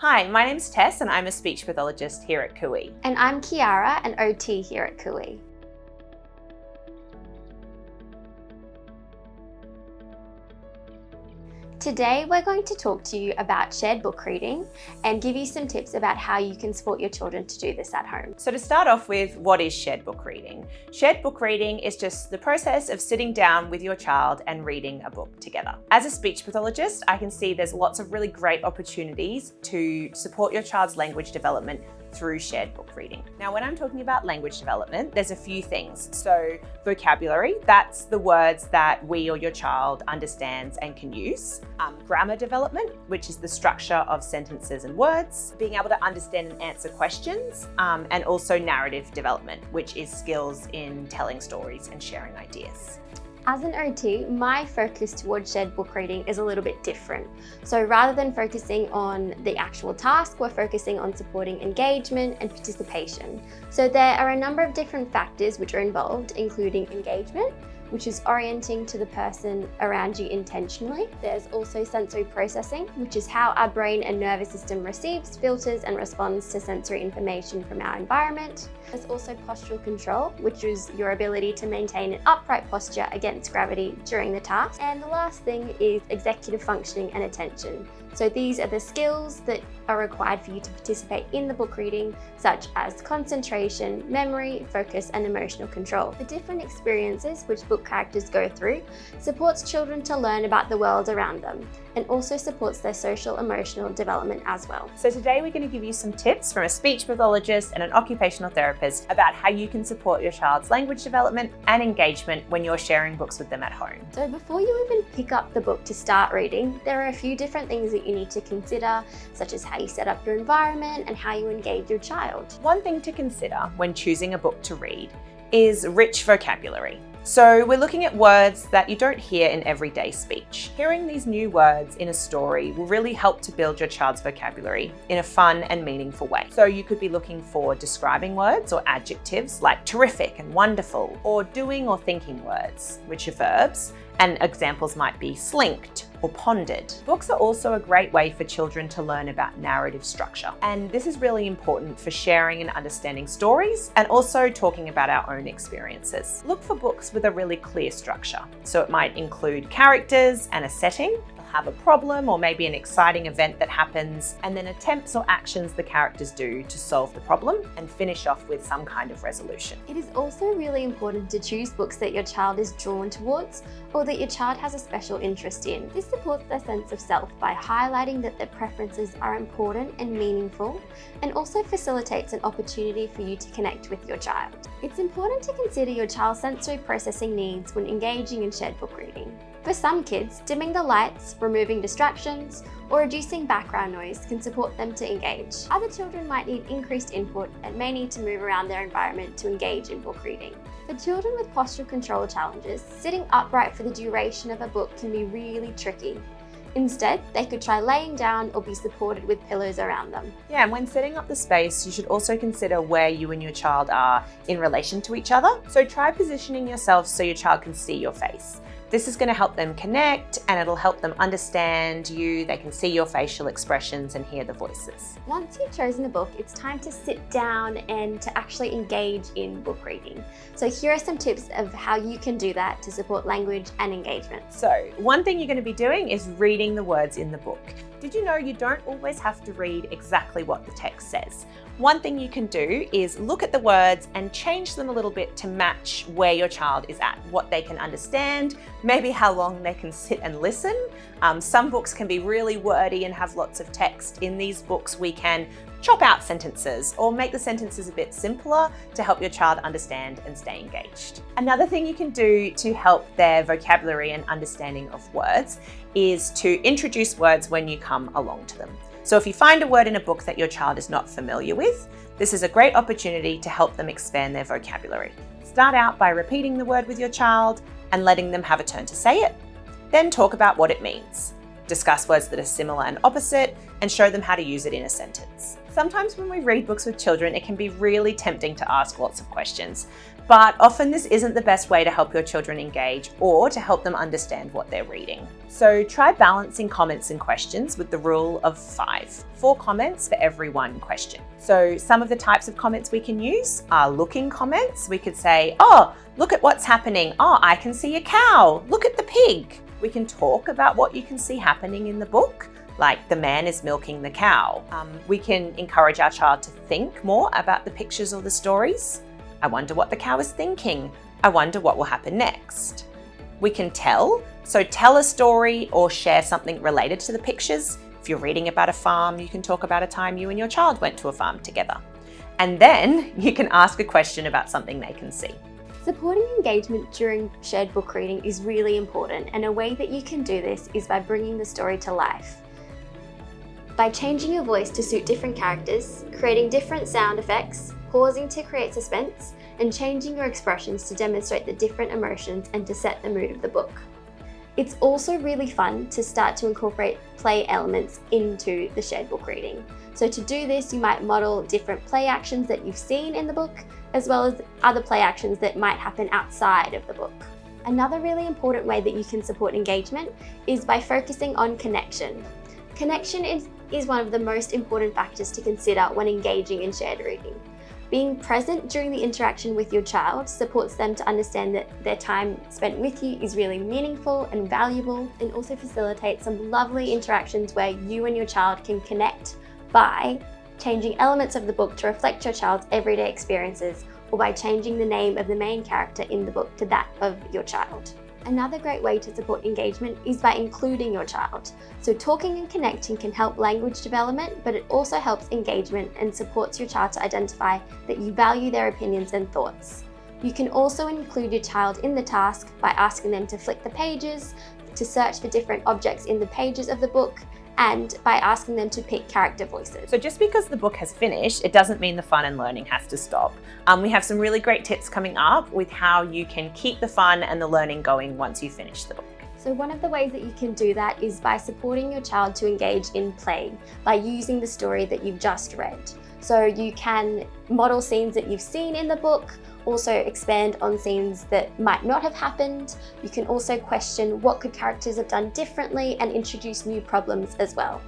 Hi, my name's Tess and I'm a speech pathologist here at CUI. And I'm Kiara, an OT here at CUI. Today we're going to talk to you about shared book reading and give you some tips about how you can support your children to do this at home. So to start off with, what is shared book reading? Shared book reading is just the process of sitting down with your child and reading a book together. As a speech pathologist, I can see there's lots of really great opportunities to support your child's language development through shared book reading. Now, when I'm talking about language development, there's a few things. So vocabulary, that's the words that we or your child understands and can use. Grammar development, which is the structure of sentences and words. Being able to understand and answer questions, and also narrative development, which is skills in telling stories and sharing ideas. As an OT, my focus towards shared book reading is a little bit different. So rather than focusing on the actual task, we're focusing on supporting engagement and participation. So there are a number of different factors which are involved, including engagement, which is orienting to the person around you intentionally. There's also sensory processing, which is how our brain and nervous system receives, filters, and responds to sensory information from our environment. There's also postural control, which is your ability to maintain an upright posture against gravity during the task. And the last thing is executive functioning and attention. So these are the skills that are required for you to participate in the book reading, such as concentration, memory, focus, and emotional control. The different experiences which book characters go through supports children to learn about the world around them and also supports their social emotional development as well. So today we're going to give you some tips from a speech pathologist and an occupational therapist about how you can support your child's language development and engagement when you're sharing books with them at home. So before you even pick up the book to start reading, there are a few different things that you need to consider, such as how you set up your environment and how you engage your child. One thing to consider when choosing a book to read is rich vocabulary. So we're looking at words that you don't hear in everyday speech. Hearing these new words in a story will really help to build your child's vocabulary in a fun and meaningful way. So you could be looking for describing words or adjectives like terrific and wonderful, or doing or thinking words, which are verbs, and examples might be slinked or pondered. Books are also a great way for children to learn about narrative structure. And this is really important for sharing and understanding stories and also talking about our own experiences. Look for books with a really clear structure. So it might include characters and a setting. Have a problem or maybe an exciting event that happens, and then attempts or actions the characters do to solve the problem and finish off with some kind of resolution. It is also really important to choose books that your child is drawn towards or that your child has a special interest in. This supports their sense of self by highlighting that their preferences are important and meaningful, and also facilitates an opportunity for you to connect with your child. It's important to consider your child's sensory processing needs when engaging in shared book reading. For some kids, dimming the lights, removing distractions, or reducing background noise can support them to engage. Other children might need increased input and may need to move around their environment to engage in book reading. For children with postural control challenges, sitting upright for the duration of a book can be really tricky. Instead, they could try laying down or be supported with pillows around them. Yeah, and when setting up the space, you should also consider where you and your child are in relation to each other. So try positioning yourself so your child can see your face. This is going to help them connect and it'll help them understand you. They can see your facial expressions and hear the voices. Once you've chosen a book, it's time to sit down and to actually engage in book reading. So here are some tips of how you can do that to support language and engagement. So one thing you're going to be doing is reading the words in the book. Did you know you don't always have to read exactly what the text says? One thing you can do is look at the words and change them a little bit to match where your child is at, what they can understand, maybe how long they can sit and listen. Some books can be really wordy and have lots of text. In these books, we can chop out sentences or make the sentences a bit simpler to help your child understand and stay engaged. Another thing you can do to help their vocabulary and understanding of words is to introduce words when you come along to them. So if you find a word in a book that your child is not familiar with, this is a great opportunity to help them expand their vocabulary. Start out by repeating the word with your child and letting them have a turn to say it. Then talk about what it means. Discuss words that are similar and opposite and show them how to use it in a sentence. Sometimes when we read books with children, it can be really tempting to ask lots of questions. But often this isn't the best way to help your children engage or to help them understand what they're reading. So try balancing comments and questions with the rule of 5. 4 comments for every 1 question. So some of the types of comments we can use are looking comments. We could say, oh, look at what's happening. Oh, I can see a cow. Look at the pig. We can talk about what you can see happening in the book, like the man is milking the cow. We can encourage our child to think more about the pictures or the stories. I wonder what the cow is thinking. I wonder what will happen next. We can tell, so tell a story or share something related to the pictures. If you're reading about a farm, you can talk about a time you and your child went to a farm together. And then you can ask a question about something they can see. Supporting engagement during shared book reading is really important, and a way that you can do this is by bringing the story to life. By changing your voice to suit different characters, creating different sound effects, pausing to create suspense, and changing your expressions to demonstrate the different emotions and to set the mood of the book. It's also really fun to start to incorporate play elements into the shared book reading. So to do this, you might model different play actions that you've seen in the book, as well as other play actions that might happen outside of the book. Another really important way that you can support engagement is by focusing on connection. Connection is one of the most important factors to consider when engaging in shared reading. Being present during the interaction with your child supports them to understand that their time spent with you is really meaningful and valuable, and also facilitates some lovely interactions where you and your child can connect by changing elements of the book to reflect your child's everyday experiences, or by changing the name of the main character in the book to that of your child. Another great way to support engagement is by including your child. So talking and connecting can help language development, but it also helps engagement and supports your child to identify that you value their opinions and thoughts. You can also include your child in the task by asking them to flick the pages, to search for different objects in the pages of the book, and by asking them to pick character voices. So just because the book has finished, it doesn't mean the fun and learning has to stop. We have some really great tips coming up with how you can keep the fun and the learning going once you finish the book. So one of the ways that you can do that is by supporting your child to engage in play, by using the story that you've just read. So you can model scenes that you've seen in the book, also expand on scenes that might not have happened. You can also question what could characters have done differently and introduce new problems as well.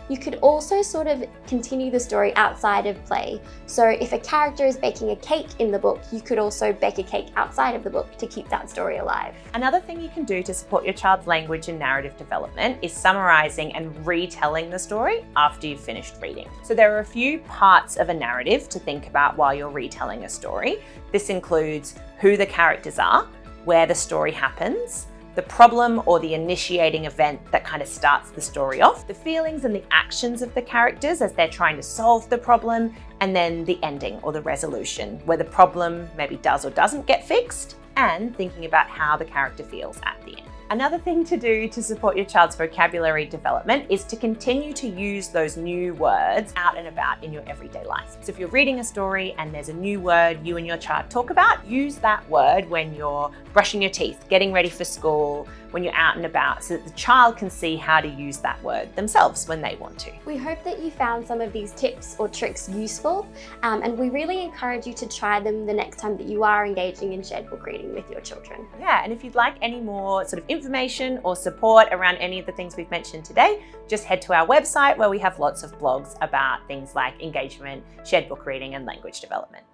You could also sort of continue the story outside of play. So if a character is baking a cake in the book, you could also bake a cake outside of the book to keep that story alive. Another thing you can do to support your child's language and narrative development is summarizing and retelling the story after you've finished reading. So there are a few parts of a narrative to think about while you're retelling a story. This includes who the characters are, where the story happens, the problem or the initiating event that kind of starts the story off, the feelings and the actions of the characters as they're trying to solve the problem, and then the ending or the resolution, where the problem maybe does or doesn't get fixed, and thinking about how the character feels at the end. Another thing to do to support your child's vocabulary development is to continue to use those new words out and about in your everyday life. So if you're reading a story and there's a new word you and your child talk about, use that word when you're brushing your teeth, getting ready for school, when you're out and about, so that the child can see how to use that word themselves when they want to. We hope that you found some of these tips or tricks useful, and we really encourage you to try them the next time that you are engaging in shared book reading with your children. Yeah, and if you'd like any more sort of information or support around any of the things we've mentioned today, just head to our website where we have lots of blogs about things like engagement, shared book reading, and language development.